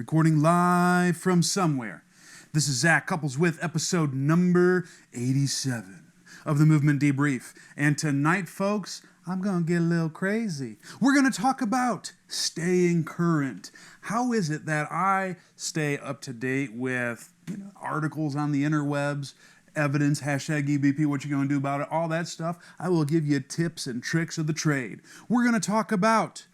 recording live from somewhere. This is Zach, Couples With, episode number 87 of the Movement Debrief. And tonight, folks, I'm going to get a little crazy. We're going to talk about staying current. How is it that I stay up to date with articles on the interwebs, evidence, hashtag EBP, what you going to do about it, all that stuff? I will give you tips and tricks of the trade. We're going to talk about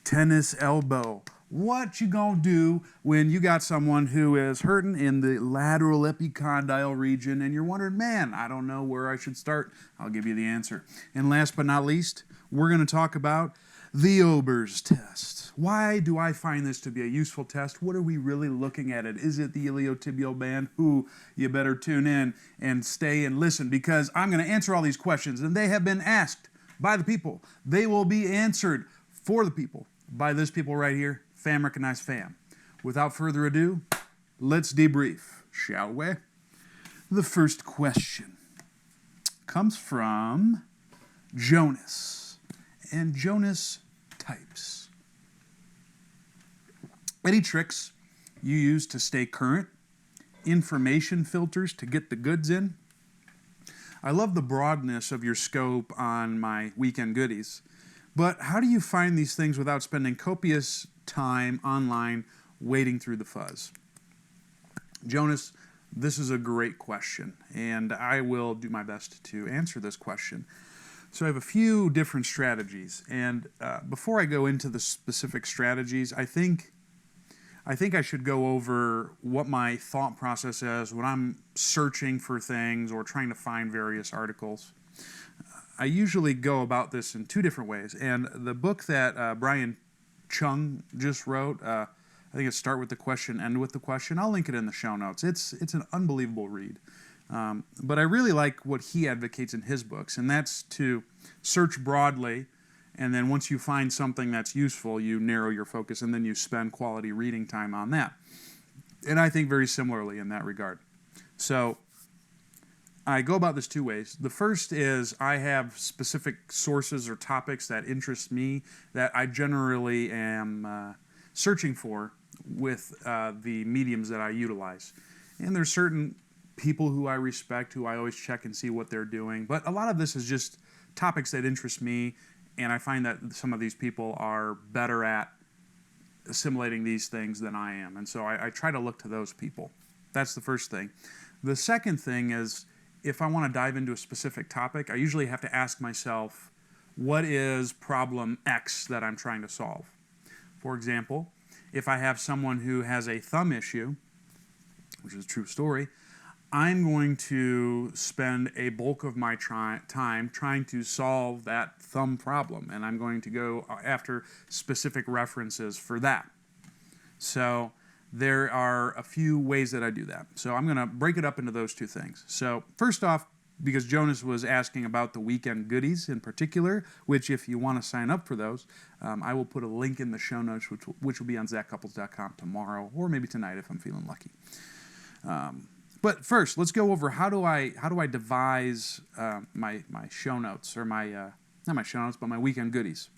tennis elbow. What you gonna do when you got someone who is hurting in the lateral epicondyle region and you're wondering, man, I don't know where I should start? I'll give you the answer. And last but not least, we're gonna talk about the Obers test. Why do I find this to be a useful test? What are we really looking at it? Is it the iliotibial band? You better tune in and stay and listen, because I'm gonna answer all these questions and they have been asked by the people. They will be answered for the people by this people right here. Fam recognize fam. Without further ado, let's debrief, shall we? The first question comes from Jonas, and Jonas types: any tricks you use to stay current? Information filters to get the goods in? I love the broadness of your scope on my weekend goodies, but how do you find these things without spending copious time online wading through the fuzz? Jonas, this is a great question, and I will do my best to answer this question. So I have a few different strategies, and before I go into the specific strategies, I think I should go over what my thought process is when I'm searching for things or trying to find various articles. I usually go about this in two different ways, and the book that Brian Chung just wrote, I think it's Start with the Question, End with the Question. I'll link it in the show notes. It's an unbelievable read. But I really like what he advocates in his books, and that's to search broadly, and then once you find something that's useful, you narrow your focus, and then you spend quality reading time on that. And I think very similarly in that regard. So I go about this two ways. The first is I have specific sources or topics that interest me that I generally am searching for with the mediums that I utilize. And there's certain people who I respect, who I always check and see what they're doing. But a lot of this is just topics that interest me, and I find that some of these people are better at assimilating these things than I am. And so I try to look to those people. That's the first thing. The second thing is, if I want to dive into a specific topic, I usually have to ask myself, what is problem X that I'm trying to solve? For example, if I have someone who has a thumb issue, which is a true story, I'm going to spend a bulk of my time trying to solve that thumb problem, and I'm going to go after specific references for that. So there are a few ways that I do that. So I'm going to break it up into those two things. So first off, because Jonas was asking about the weekend goodies in particular, which if you want to sign up for those, I will put a link in the show notes, which will be on zachcouples.com tomorrow, or maybe tonight if I'm feeling lucky. But first, let's go over how do I devise my show notes, or not my show notes, but my weekend goodies.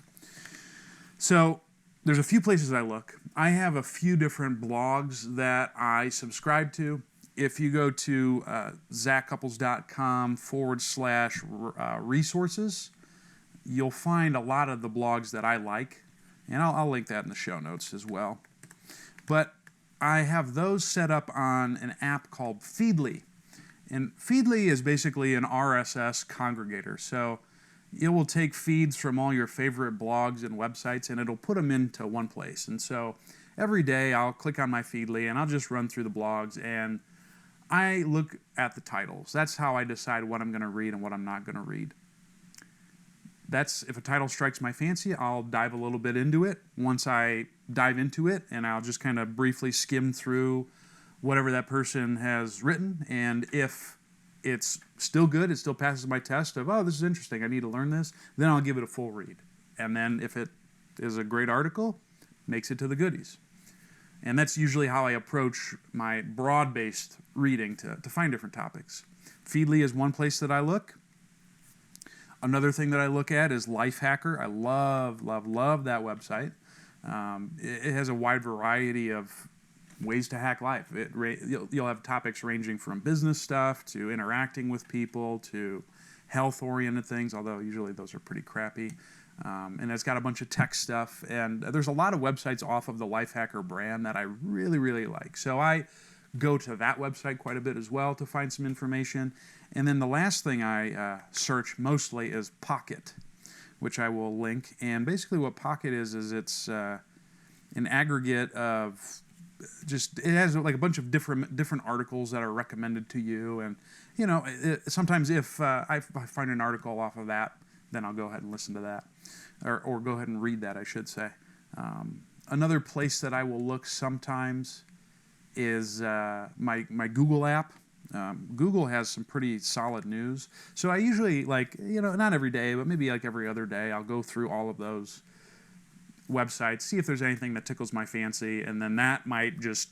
So there's a few places I look. I have a few different blogs that I subscribe to. If you go to zachcouples.com/resources, you'll find a lot of the blogs that I like, and I'll link that in the show notes as well. But I have those set up on an app called Feedly. And Feedly is basically an RSS congregator. So it will take feeds from all your favorite blogs and websites, and it'll put them into one place. And so every day I'll click on my Feedly, and I'll just run through the blogs, and I look at the titles. That's how I decide what I'm going to read and what I'm not going to read. If a title strikes my fancy, I'll dive a little bit into it. Once I dive into it, and I'll just kind of briefly skim through whatever that person has written, and if it's still good, it still passes my test of, oh, this is interesting, I need to learn this, then I'll give it a full read. And then if it is a great article, makes it to the goodies. And that's usually how I approach my broad-based reading to find different topics. Feedly is one place that I look. Another thing that I look at is Lifehacker. I love that website. It has a wide variety of ways to hack life. You'll have topics ranging from business stuff to interacting with people to health-oriented things, although usually those are pretty crappy. And it's got a bunch of tech stuff. And there's a lot of websites off of the Lifehacker brand that I really, really like. So I go to that website quite a bit as well to find some information. And then the last thing I search mostly is Pocket, which I will link. And basically what Pocket is it's an aggregate of it has like a bunch of different articles that are recommended to you. And, sometimes if I find an article off of that, then I'll go ahead and listen to that. Or go ahead and read that, I should say. Another place that I will look sometimes is my Google app. Google has some pretty solid news. So I usually, not every day, but maybe like every other day, I'll go through all of those websites, see if there's anything that tickles my fancy, and then that might just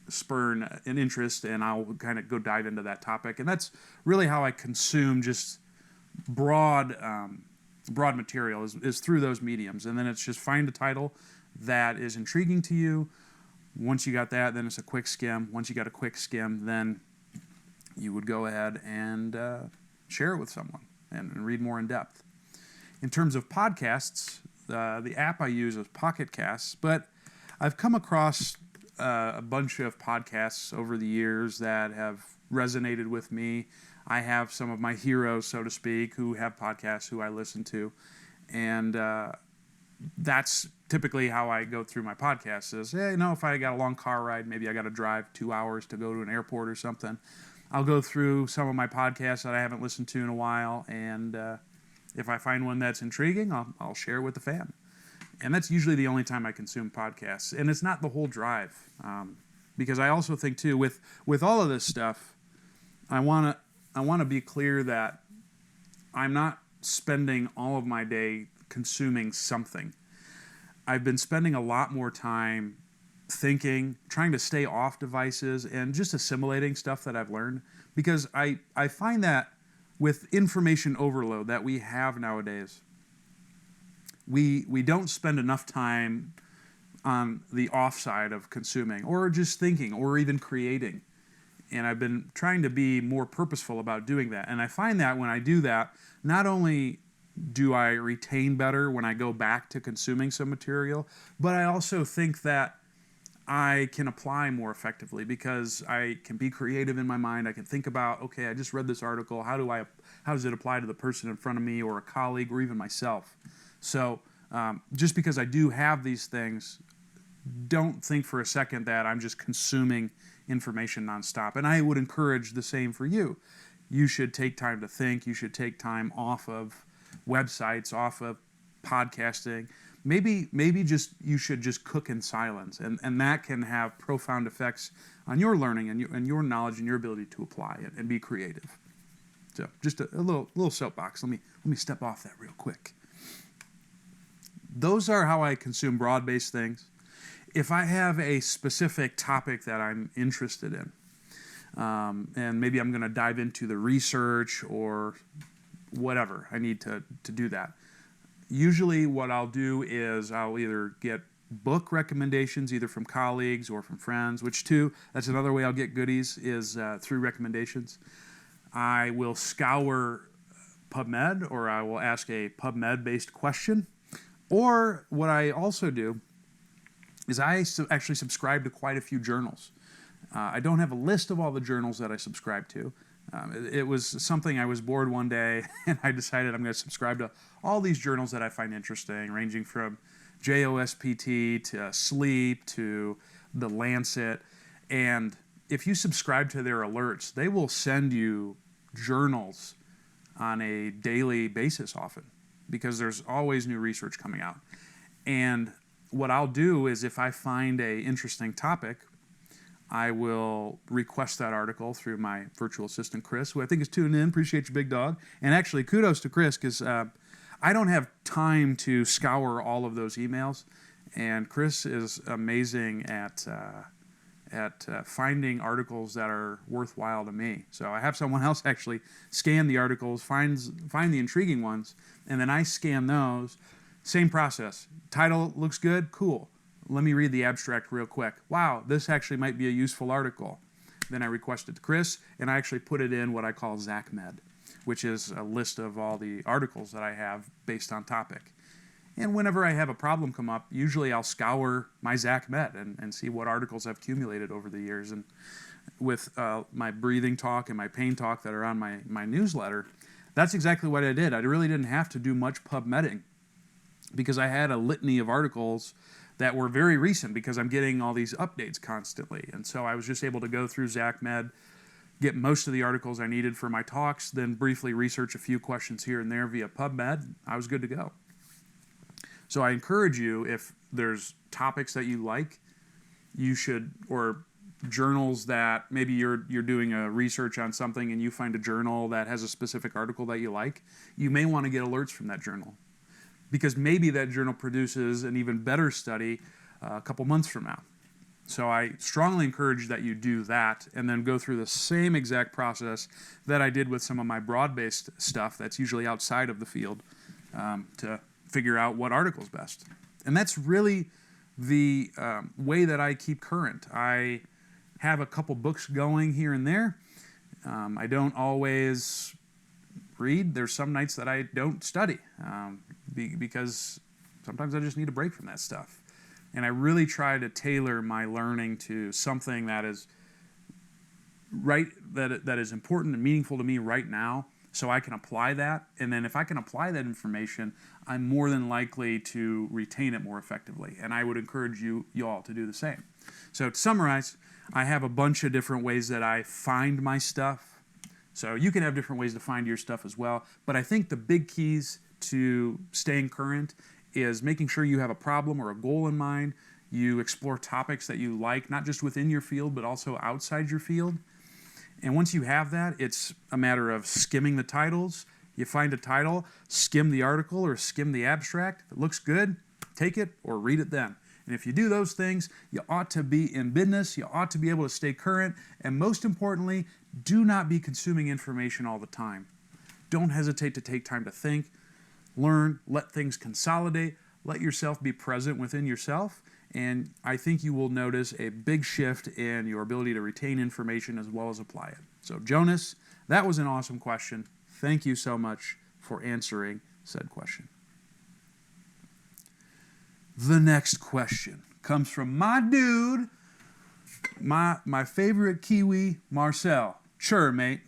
spurn an interest, and I'll kind of go dive into that topic. And that's really how I consume just broad material is through those mediums. And then it's just find a title that is intriguing to you. Once you got that, then it's a quick skim. Once you got a quick skim, then you would go ahead and share it with someone and read more in depth. In terms of podcasts, the app I use is Pocket Casts, but I've come across a bunch of podcasts over the years that have resonated with me. I have some of my heroes, so to speak, who have podcasts who I listen to, and that's typically how I go through my podcasts is, if I got a long car ride, maybe I got to drive 2 hours to go to an airport or something, I'll go through some of my podcasts that I haven't listened to in a while, and if I find one that's intriguing, I'll share it with the fam. And that's usually the only time I consume podcasts. And it's not the whole drive, because I also think, too, with all of this stuff, I want to be clear that I'm not spending all of my day consuming something. I've been spending a lot more time thinking, trying to stay off devices, and just assimilating stuff that I've learned. Because I find that with information overload that we have nowadays, we don't spend enough time on the offside of consuming, or just thinking, or even creating. And I've been trying to be more purposeful about doing that. And I find that when I do that, not only do I retain better when I go back to consuming some material, but I also think that I can apply more effectively because I can be creative in my mind. I can think about, okay, I just read this article. How does it apply to the person in front of me, or a colleague, or even myself? So just because I do have these things, don't think for a second that I'm just consuming information nonstop. And I would encourage the same for you. You should take time to think. You should take time off of websites, off of podcasting. Maybe you should just cook in silence, and that can have profound effects on your learning and your knowledge and your ability to apply it and be creative. So just a little soapbox. Let me step off that real quick. Those are how I consume broad-based things. If I have a specific topic that I'm interested in, and maybe I'm going to dive into the research or whatever, I need to do that. Usually what I'll do is I'll either get book recommendations, either from colleagues or from friends, which too, that's another way I'll get goodies, is through recommendations. I will scour PubMed, or I will ask a PubMed-based question. Or what I also do is I actually subscribe to quite a few journals. I don't have a list of all the journals that I subscribe to. It was something I was bored one day, and I decided I'm going to subscribe to all these journals that I find interesting, ranging from JOSPT to Sleep to The Lancet. And if you subscribe to their alerts, they will send you journals on a daily basis often, because there's always new research coming out. And what I'll do is, if I find an interesting topic, I will request that article through my virtual assistant, Chris, who I think is tuned in. Appreciate you, big dog. And actually, kudos to Chris, because I don't have time to scour all of those emails. And Chris is amazing at finding articles that are worthwhile to me. So I have someone else actually scan the articles, find the intriguing ones, and then I scan those. Same process. Title looks good, cool. let me read the abstract real quick. Wow, this actually might be a useful article. Then I request it to Chris, and I actually put it in what I call ZachMed, which is a list of all the articles that I have based on topic. And whenever I have a problem come up, usually I'll scour my ZachMed and see what articles I've accumulated over the years. And with my breathing talk and my pain talk that are on my newsletter, that's exactly what I did. I really didn't have to do much PubMeding because I had a litany of articles that were very recent because I'm getting all these updates constantly. And so I was just able to go through ZachMed, get most of the articles I needed for my talks, then briefly research a few questions here and there via PubMed. I was good to go. So I encourage you, if there's topics that you like, you should, or journals that maybe you're doing a research on something and you find a journal that has a specific article that you like, you may want to get alerts from that journal. Because maybe that journal produces an even better study a couple months from now. So I strongly encourage that you do that and then go through the same exact process that I did with some of my broad-based stuff that's usually outside of the field to figure out what article's best. And that's really the way that I keep current. I have a couple books going here and there. I don't always read. There's some nights that I don't study because sometimes I just need a break from that stuff. And I really try to tailor my learning to something that is right, that is important and meaningful to me right now, so I can apply that. And then if I can apply that information, I'm more than likely to retain it more effectively. And I would encourage you all to do the same. So to summarize, I have a bunch of different ways that I find my stuff. So you can have different ways to find your stuff as well. But I think the big keys to staying current is making sure you have a problem or a goal in mind. You explore topics that you like, not just within your field, but also outside your field. And once you have that, it's a matter of skimming the titles. You find a title, skim the article or skim the abstract. If it looks good, take it or read it then. And if you do those things, you ought to be in business. You ought to be able to stay current. And most importantly, do not be consuming information all the time. Don't hesitate to take time to think, learn, let things consolidate, let yourself be present within yourself. And I think you will notice a big shift in your ability to retain information as well as apply it. So Jonas, that was an awesome question. Thank you so much for answering said question. The next question comes from my dude, my favorite Kiwi, Marcel. Sure, mate.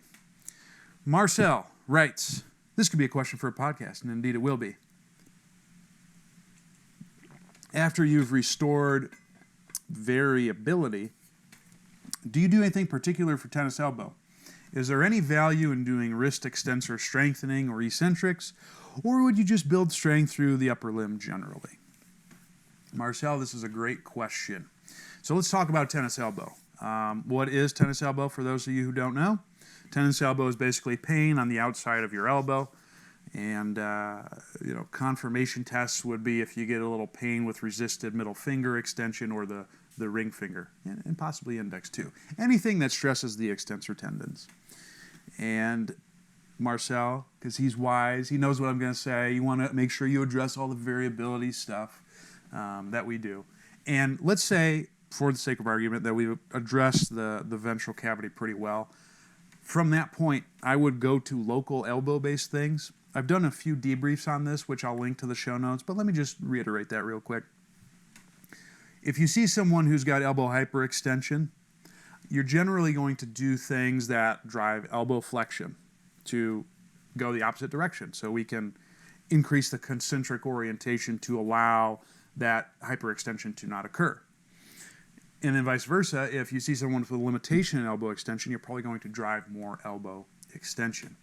Marcel writes, this could be a question for a podcast, and indeed it will be. After you've restored variability, do you do anything particular for tennis elbow? Is there any value in doing wrist extensor strengthening or eccentrics, or would you just build strength through the upper limb generally? Marcel, this is a great question. So let's talk about tennis elbow. What is tennis elbow for those of you who don't know? Tennis elbow is basically pain on the outside of your elbow. And, confirmation tests would be if you get a little pain with resisted middle finger extension or the ring finger, and possibly index too. Anything that stresses the extensor tendons. And Marcel, because he's wise, he knows what I'm going to say. You want to make sure you address all the variability stuff that we do. And let's say, for the sake of argument, that we've addressed the ventral cavity pretty well. From that point, I would go to local elbow-based things. I've done a few debriefs on this, which I'll link to the show notes, but let me just reiterate that real quick. If you see someone who's got elbow hyperextension, you're generally going to do things that drive elbow flexion to go the opposite direction, so we can increase the concentric orientation to allow that hyperextension to not occur. And then vice versa, if you see someone with a limitation in elbow extension, you're probably going to drive more elbow extension.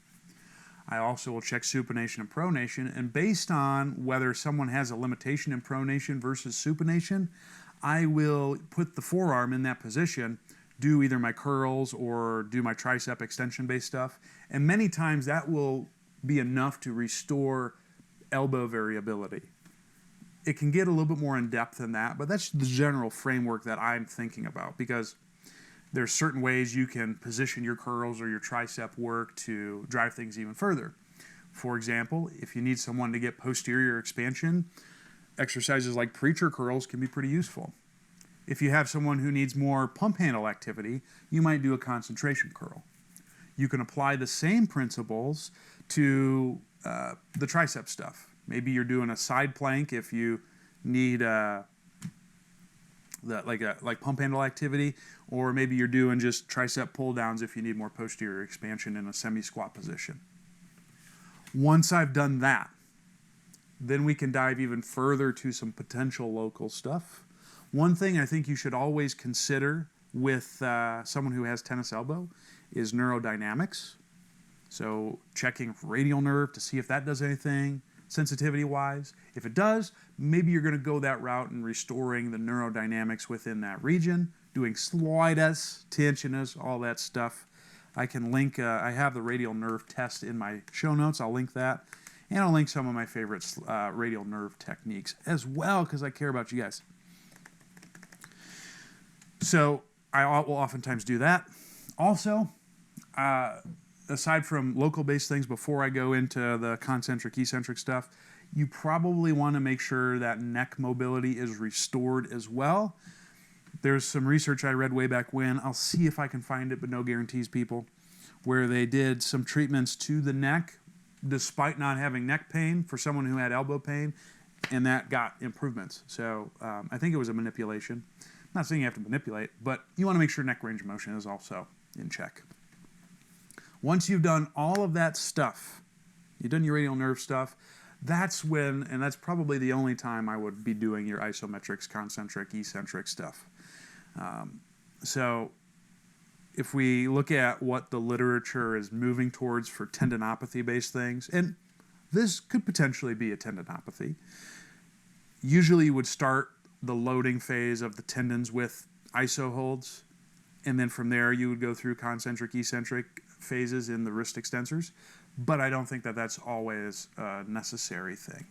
I also will check supination and pronation, and based on whether someone has a limitation in pronation versus supination, I will put the forearm in that position, do either my curls or do my tricep extension-based stuff, and many times that will be enough to restore elbow variability. It can get a little bit more in depth than that, but that's the general framework that I'm thinking about, because there's certain ways you can position your curls or your tricep work to drive things even further. For example, if you need someone to get posterior expansion, exercises like preacher curls can be pretty useful. If you have someone who needs more pump handle activity, you might do a concentration curl. You can apply the same principles to the tricep stuff. Maybe you're doing a side plank if you need like pump handle activity, or maybe you're doing just tricep pull downs if you need more posterior expansion in a semi-squat position. Once I've done that, then we can dive even further to some potential local stuff. One thing I think you should always consider with someone who has tennis elbow is neurodynamics. So checking radial nerve to see if that does anything sensitivity-wise. If it does, maybe you're going to go that route and restoring the neurodynamics within that region, doing sliders, tensioners, all that stuff. I can link, I have the radial nerve test in my show notes. I'll link that. And I'll link some of my favorite radial nerve techniques as well, because I care about you guys. So I will oftentimes do that. Also, aside from local-based things, before I go into the concentric, eccentric stuff, you probably want to make sure that neck mobility is restored as well. There's some research I read way back when. I'll see if I can find it, but no guarantees, people, where they did some treatments to the neck despite not having neck pain for someone who had elbow pain, and that got improvements. So I think it was a manipulation. I'm not saying you have to manipulate, but you want to make sure neck range of motion is also in check. Once you've done all of that stuff, you've done your radial nerve stuff, that's when, and that's probably the only time I would be doing your isometrics, concentric, eccentric stuff. So if we look at what the literature is moving towards for tendinopathy-based things, and this could potentially be a tendinopathy, usually you would start the loading phase of the tendons with iso holds, and then from there you would go through concentric, eccentric phases in the wrist extensors, but I don't think that that's always a necessary thing.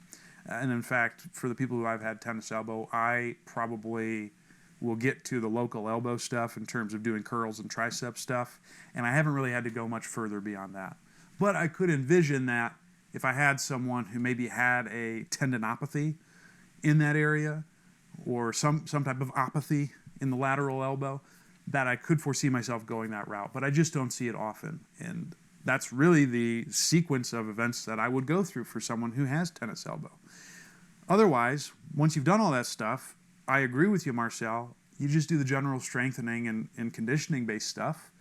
And in fact, for the people who I've had tennis elbow, I probably will get to the local elbow stuff in terms of doing curls and tricep stuff, and I haven't really had to go much further beyond that. But I could envision that if I had someone who maybe had a tendinopathy in that area, or some type of apathy in the lateral elbow, that I could foresee myself going that route, but I just don't see it often. And that's really the sequence of events that I would go through for someone who has tennis elbow. Otherwise, once you've done all that stuff, I agree with you, Marcel, you just do the general strengthening and conditioning-based stuff,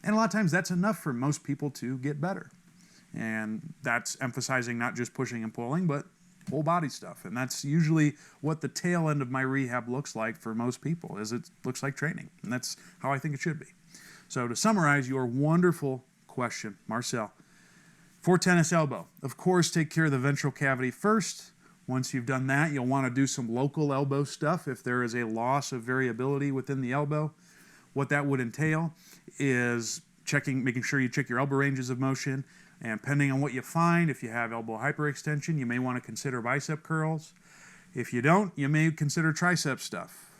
and a lot of times that's enough for most people to get better. And that's emphasizing not just pushing and pulling, but whole body stuff. And that's usually what the tail end of my rehab looks like for most people, is it looks like training. And that's how I think it should be. So to summarize your wonderful question, Marcel, for tennis elbow, of course, take care of the ventral cavity first. Once you've done that, you'll want to do some local elbow stuff if there is a loss of variability within the elbow. What that would entail is making sure you check your elbow ranges of motion, and depending on what you find, if you have elbow hyperextension, you may want to consider bicep curls. If you don't, you may consider tricep stuff.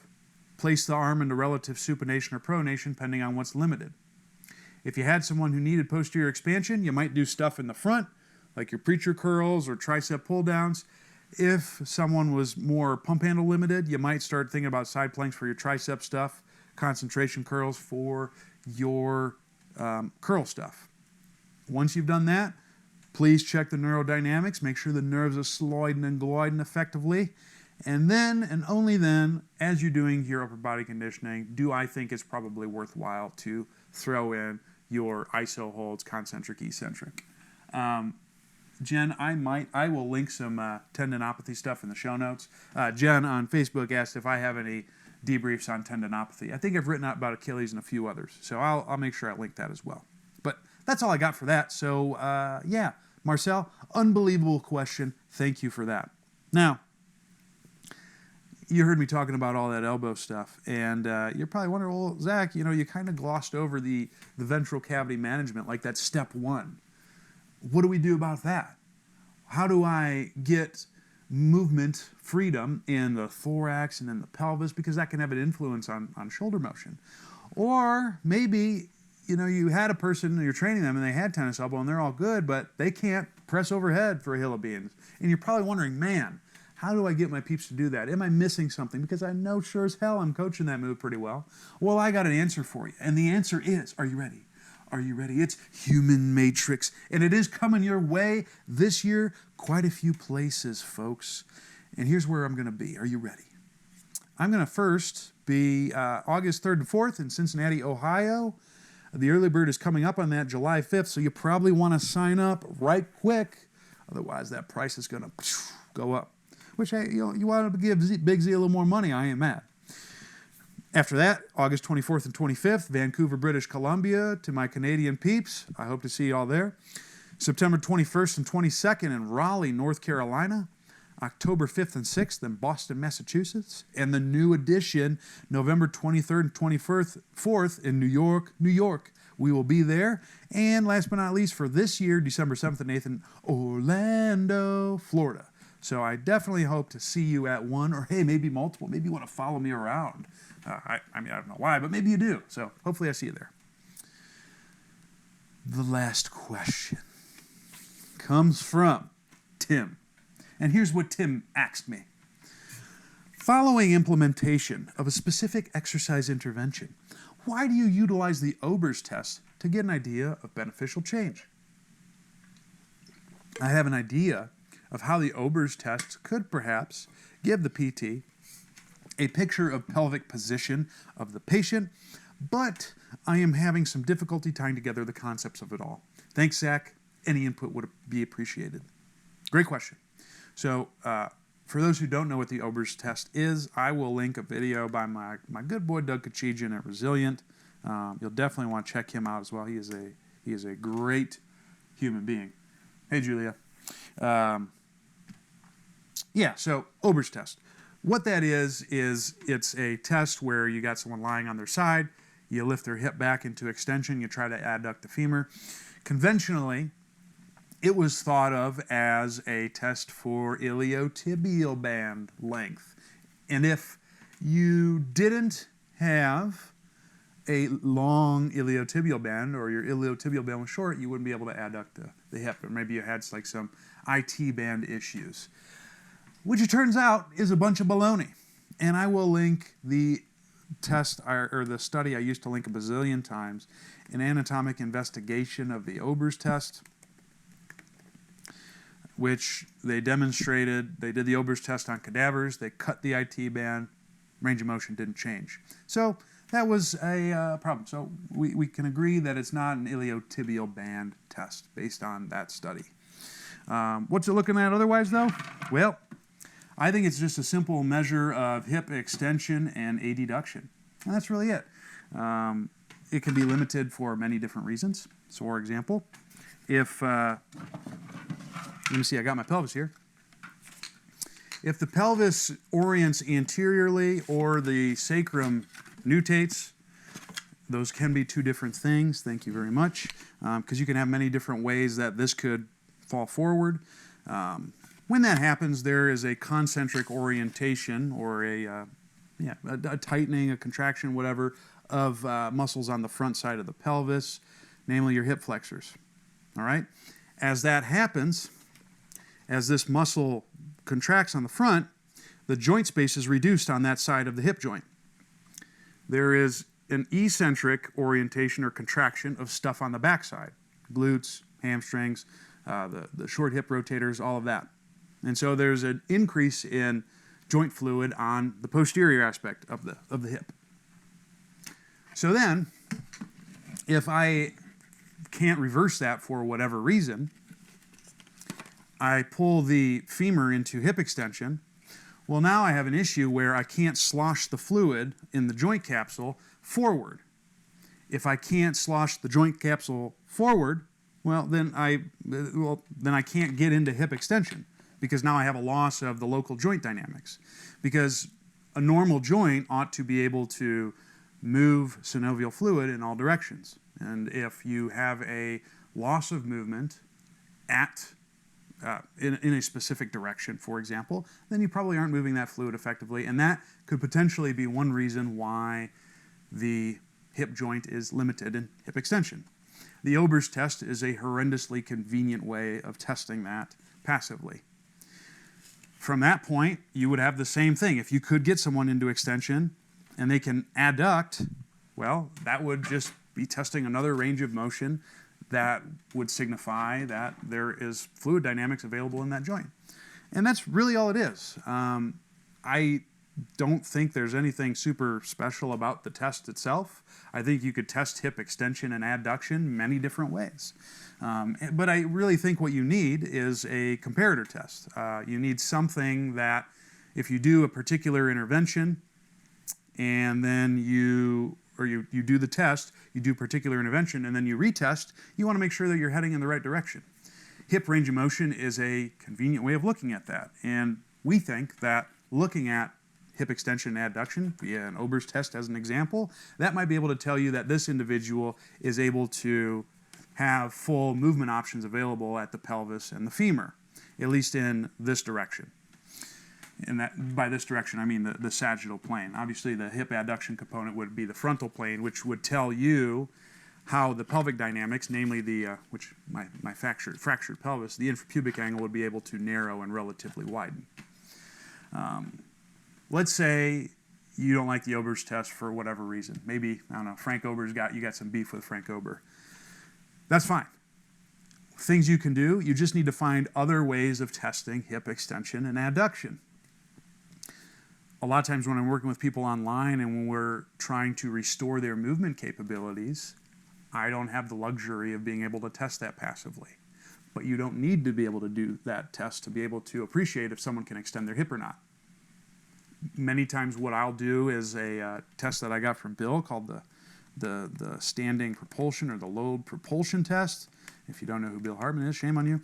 Place the arm into relative supination or pronation, depending on what's limited. If you had someone who needed posterior expansion, you might do stuff in the front, like your preacher curls or tricep pull downs. If someone was more pump handle limited, you might start thinking about side planks for your tricep stuff, concentration curls for your curl stuff. Once you've done that, please check the neurodynamics, make sure the nerves are sliding and gliding effectively, and then, and only then, as you're doing your upper body conditioning, do I think it's probably worthwhile to throw in your iso holds, concentric, eccentric. Jen, I will link some tendinopathy stuff in the show notes. Jen on Facebook asked if I have any debriefs on tendinopathy. I think I've written out about Achilles and a few others, so I'll make sure I link that as well. But that's all I got for that. So, yeah, Marcel, unbelievable question. Thank you for that. Now, you heard me talking about all that elbow stuff, and you're probably wondering, well, Zach, you kind of glossed over the ventral cavity management, like that's step one. What do we do about that? How do I get movement freedom in the thorax and in the pelvis, because that can have an influence on shoulder motion? Or maybe you had a person, you're training them, and they had tennis elbow, and they're all good, but they can't press overhead for a hill of beans. And you're probably wondering, man, How do I get my peeps to do that? Am I missing something? Because I know sure as hell I'm coaching that move pretty well. Well, I got an answer for you. And the answer is, are you ready? Are you ready? It's Human Matrix. And it is coming your way this year, quite a few places, folks. And here's where I'm going to be. Are you ready? I'm going to first be August 3rd and 4th in Cincinnati, Ohio. The early bird is coming up on that July 5th, so you probably want to sign up right quick. Otherwise, that price is going to go up. Which, hey, you want to give Big Z a little more money, I ain't mad. After that, August 24th and 25th, Vancouver, British Columbia, to my Canadian peeps. I hope to see you all there. September 21st and 22nd in Raleigh, North Carolina. October 5th and 6th in Boston, Massachusetts. And the new edition, November 23rd and 24th in New York, New York. We will be there. And last but not least, for this year, December 7th and 8th in Orlando, Florida. So I definitely hope to see you at one, or hey, maybe multiple. Maybe you want to follow me around. I mean, I don't know why, but maybe you do. So hopefully I see you there. The last question comes from Tim. And here's what Tim asked me. Following implementation of a specific exercise intervention, why do you utilize the Obers test to get an idea of beneficial change? I have an idea of how the Obers test could perhaps give the PT a picture of pelvic position of the patient, but I am having some difficulty tying together the concepts of it all. Thanks, Zach. Any input would be appreciated. Great question. So for those who don't know what the Obers test is, I will link a video by my good boy Doug Kachijian at Resilient. You'll definitely want to check him out as well. He is a great human being. Hey, Julia. So Obers test. What that is it's a test where you got someone lying on their side, you lift their hip back into extension, you try to adduct the femur. Conventionally, it was thought of as a test for iliotibial band length. And if you didn't have a long iliotibial band, or your iliotibial band was short, you wouldn't be able to adduct the hip, or maybe you had like some IT band issues, which it turns out is a bunch of baloney. And I will link the test, or the study I used to link a bazillion times, an anatomic investigation of the Obers test, which they demonstrated. They did the Obers test on cadavers, they cut the IT band, range of motion didn't change. So that was a problem. So we can agree that it's not an iliotibial band test based on that study. What's it looking at otherwise, though? Well, I think it's just a simple measure of hip extension and adduction. And that's really it. It can be limited for many different reasons. So, for example, if, let me see, I got my pelvis here. If the pelvis orients anteriorly or the sacrum nutates, those can be two different things. Thank you very much. Because you can have many different ways that this could fall forward. When that happens, there is a concentric orientation, or a tightening, a contraction, whatever, of muscles on the front side of the pelvis, namely your hip flexors. All right? As that happens, as this muscle contracts on the front, the joint space is reduced on that side of the hip joint. There is an eccentric orientation or contraction of stuff on the backside, glutes, hamstrings, the short hip rotators, all of that. And so there's an increase in joint fluid on the posterior aspect of the hip. So then, if I can't reverse that for whatever reason, I pull the femur into hip extension. Well, now I have an issue where I can't slosh the fluid in the joint capsule forward. If I can't slosh the joint capsule forward, then I can't get into hip extension, because now I have a loss of the local joint dynamics. Because a normal joint ought to be able to move synovial fluid in all directions. And if you have a loss of movement in a specific direction, for example, then you probably aren't moving that fluid effectively. And that could potentially be one reason why the hip joint is limited in hip extension. The Obers test is a horrendously convenient way of testing that passively. From that point, you would have the same thing. If you could get someone into extension and they can adduct, well, that would just be testing another range of motion that would signify that there is fluid dynamics available in that joint. And that's really all it is. I don't think there's anything super special about the test itself. I think you could test hip extension and adduction many different ways. But I really think what you need is a comparator test. You need something that if you do a particular intervention and then you do the test, you do a particular intervention and then you retest, you want to make sure that you're heading in the right direction. Hip range of motion is a convenient way of looking at that. And we think that looking at hip extension and adduction via an Obers test as an example, that might be able to tell you that this individual is able to have full movement options available at the pelvis and the femur, at least in this direction. And that, by this direction, I mean the sagittal plane. Obviously, the hip adduction component would be the frontal plane, which would tell you how the pelvic dynamics, namely the, my fractured pelvis, the infrapubic angle would be able to narrow and relatively widen. Let's say you don't like the Obers test for whatever reason. Maybe, I don't know, Frank Ober's you got some beef with Frank Ober. That's fine. Things you can do, you just need to find other ways of testing hip extension and adduction. A lot of times when I'm working with people online and when we're trying to restore their movement capabilities, I don't have the luxury of being able to test that passively. But you don't need to be able to do that test to be able to appreciate if someone can extend their hip or not. Many times what I'll do is a test that I got from Bill called the standing propulsion or the load propulsion test. If you don't know who Bill Hartman is, shame on you.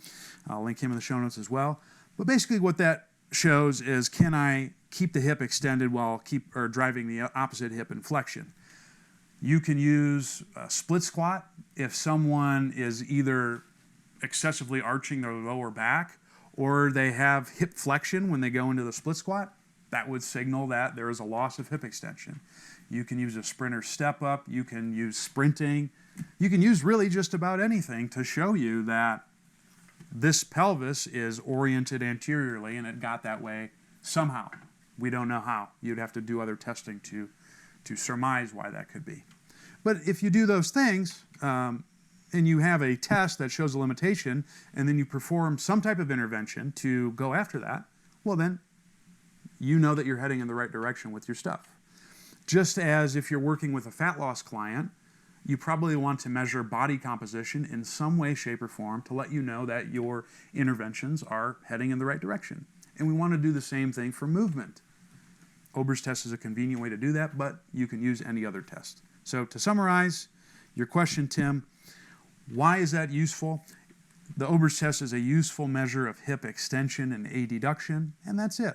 I'll link him in the show notes as well. But basically what that shows is, can I keep the hip extended while driving the opposite hip in flexion? You can use a split squat if someone is either excessively arching their lower back or they have hip flexion when they go into the split squat. That would signal that there is a loss of hip extension. You can use a sprinter step up. You can use sprinting. You can use really just about anything to show you that this pelvis is oriented anteriorly and it got that way somehow. We don't know how. You'd have to do other testing to surmise why that could be. But if you do those things and you have a test that shows a limitation and then you perform some type of intervention to go after that, well then you know that you're heading in the right direction with your stuff. Just as if you're working with a fat loss client, you probably want to measure body composition in some way, shape, or form to let you know that your interventions are heading in the right direction. And we want to do the same thing for movement. Ober's test is a convenient way to do that, but you can use any other test. So to summarize your question, Tim, why is that useful? The Ober's test is a useful measure of hip extension and adduction, and that's it.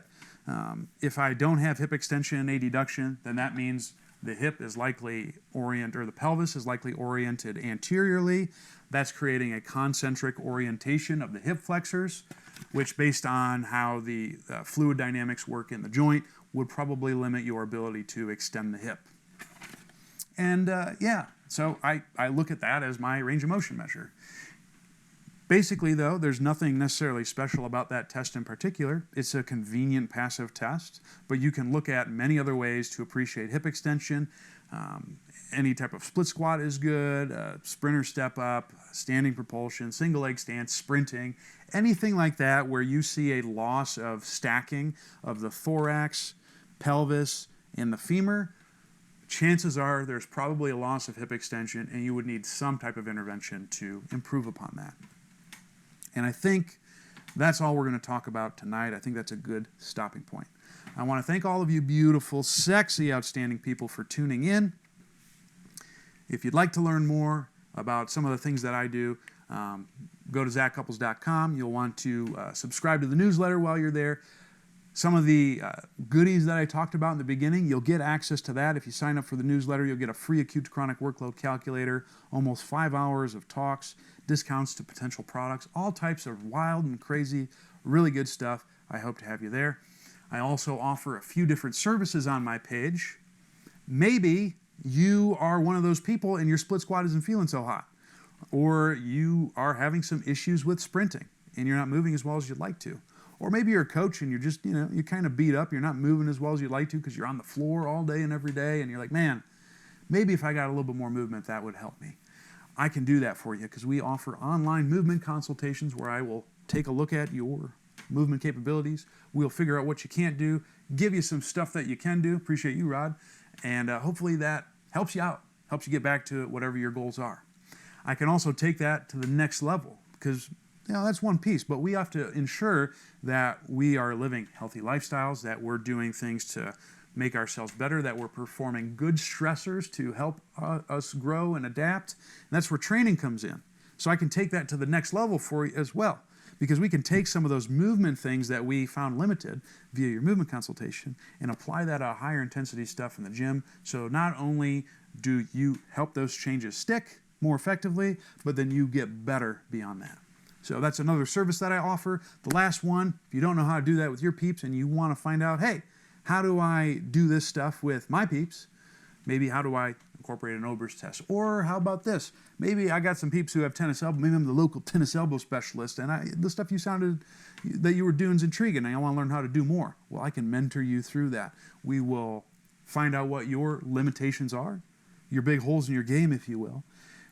If I don't have hip extension and adduction, then that means the hip is likely oriented, or the pelvis is likely oriented anteriorly. That's creating a concentric orientation of the hip flexors, which based on how the fluid dynamics work in the joint would probably limit your ability to extend the hip. And so I look at that as my range of motion measure. Basically, though, there's nothing necessarily special about that test in particular. It's a convenient passive test, but you can look at many other ways to appreciate hip extension. Any type of split squat is good, sprinter step up, standing propulsion, single leg stance, sprinting, anything like that where you see a loss of stacking of the thorax, pelvis, and the femur. Chances are there's probably a loss of hip extension and you would need some type of intervention to improve upon that. And I think that's all we're going to talk about tonight. I think that's a good stopping point. I want to thank all of you beautiful, sexy, outstanding people for tuning in. If you'd like to learn more about some of the things that I do, go to zachcouples.com. You'll want to subscribe to the newsletter while you're there. Some of the goodies that I talked about in the beginning, you'll get access to that. If you sign up for the newsletter, you'll get a free acute to chronic workload calculator, almost 5 hours of talks, discounts to potential products, all types of wild and crazy, really good stuff. I hope to have you there. I also offer a few different services on my page. Maybe you are one of those people and your split squat isn't feeling so hot, or you are having some issues with sprinting and you're not moving as well as you'd like to. Or maybe you're a coach and you're just, you're kind of beat up. You're not moving as well as you'd like to because you're on the floor all day and every day. And you're like, man, maybe if I got a little bit more movement, that would help me. I can do that for you because we offer online movement consultations where I will take a look at your movement capabilities. We'll figure out what you can't do, give you some stuff that you can do. Appreciate you, Rod. And hopefully that helps you out, helps you get back to whatever your goals are. I can also take that to the next level because that's one piece, but we have to ensure that we are living healthy lifestyles, that we're doing things to make ourselves better, that we're performing good stressors to help us grow and adapt. And that's where training comes in. So I can take that to the next level for you as well, because we can take some of those movement things that we found limited via your movement consultation and apply that to higher intensity stuff in the gym. So not only do you help those changes stick more effectively, but then you get better beyond that. So that's another service that I offer. The last one, if you don't know how to do that with your peeps and you want to find out, hey, how do I do this stuff with my peeps? Maybe how do I incorporate an Obers test? Or how about this? Maybe I got some peeps who have tennis elbow. Maybe I'm the local tennis elbow specialist, and the stuff that you were doing is intriguing, and I want to learn how to do more. Well, I can mentor you through that. We will find out what your limitations are, your big holes in your game, if you will.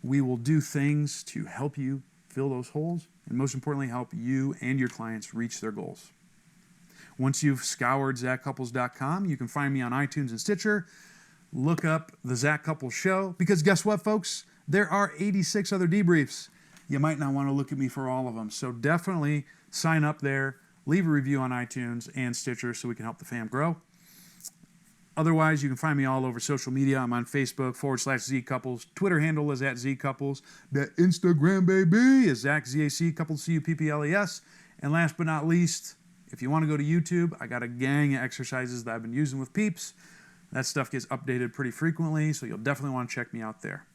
We will do things to help you fill those holes, and most importantly, help you and your clients reach their goals. Once you've scoured ZachCouples.com, you can find me on iTunes and Stitcher. Look up the Zach Couples Show, because guess what, folks? There are 86 other debriefs. You might not want to look at me for all of them, so definitely sign up there, leave a review on iTunes and Stitcher so we can help the fam grow. Otherwise, you can find me all over social media. I'm on Facebook /ZCouples. Twitter handle is @ZCouples. The Instagram, baby, is Zach, ZAC, Couples, CUPPLES. And last but not least, if you want to go to YouTube, I got a gang of exercises that I've been using with peeps. That stuff gets updated pretty frequently, so you'll definitely want to check me out there.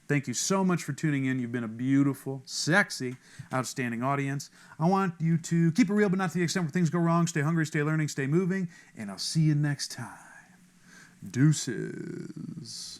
Thank you so much for tuning in. You've been a beautiful, sexy, outstanding audience. I want you to keep it real, but not to the extent where things go wrong. Stay hungry, stay learning, stay moving, and I'll see you next time. Deuces.